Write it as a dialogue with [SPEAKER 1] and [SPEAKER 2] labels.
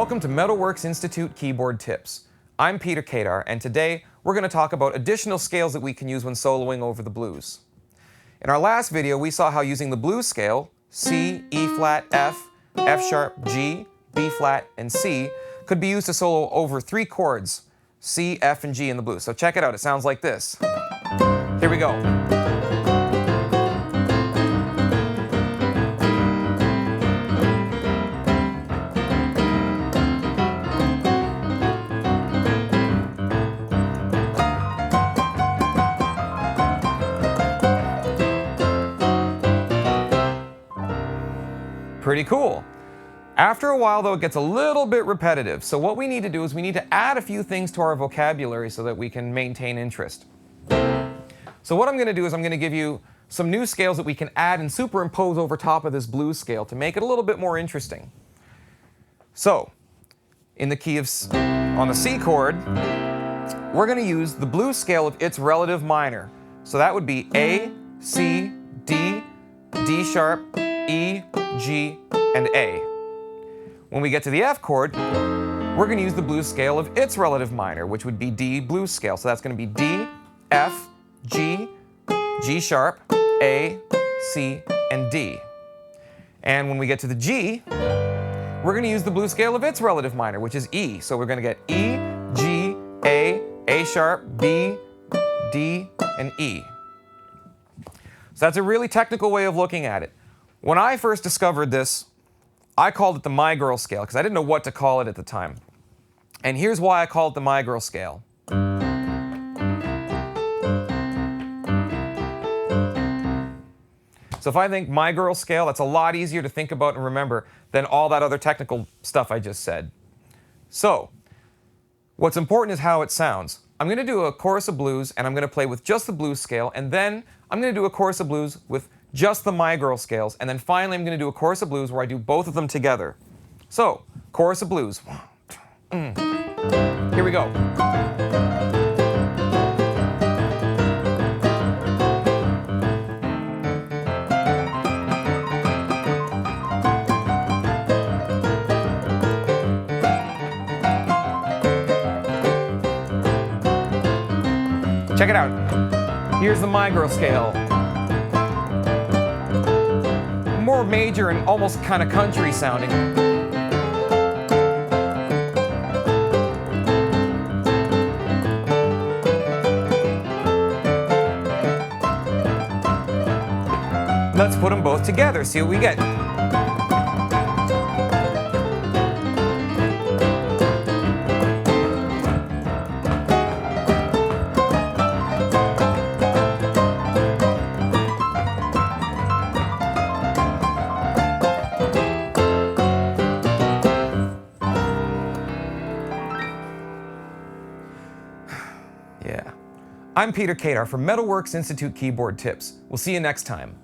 [SPEAKER 1] Welcome to Metalworks Institute Keyboard Tips. I'm Peter Kadar, and today we're going to talk about additional scales that we can use when soloing over the blues. In our last video, we saw how using the blues scale, C, E flat, F, F sharp, G, B flat, and C, could be used to solo over three chords, C, F, and G in the blues. So check it out, it sounds like this. Here we go. Pretty cool. After a while, though, it gets a little bit repetitive. So what we need to do is we need to add a few things to our vocabulary so that we can maintain interest. So what I'm going to do is I'm going to give you some new scales that we can add and superimpose over top of this blues scale to make it a little bit more interesting. So, in the key of on the C chord, we're going to use the blues scale of its relative minor. So that would be A, C, D, D sharp, E, G, and A. When we get to the F chord, we're going to use the blues scale of its relative minor, which would be D blues scale. So that's going to be D, F, G, G sharp, A, C, and D. And when we get to the G, we're going to use the blues scale of its relative minor, which is E. So we're going to get E, G, A sharp, B, D, and E. So that's a really technical way of looking at it. When I first discovered this, I called it the My Girl scale because I didn't know what to call it at the time. And here's why I call it the My Girl scale. So if I think My Girl scale, that's a lot easier to think about and remember than all that other technical stuff I just said. So, what's important is how it sounds. I'm going to do a chorus of blues and I'm going to play with just the blues scale, and then I'm going to do a chorus of blues with just the My Girl scales, and then finally I'm going to do a chorus of blues where I do both of them together. So, chorus of blues. Here we go. Check it out. Here's the My Girl scale. More major and almost kind of country sounding. Let's put them both together, see what we get. Yeah. I'm Peter Kadar from Metalworks Institute Keyboard Tips. We'll see you next time.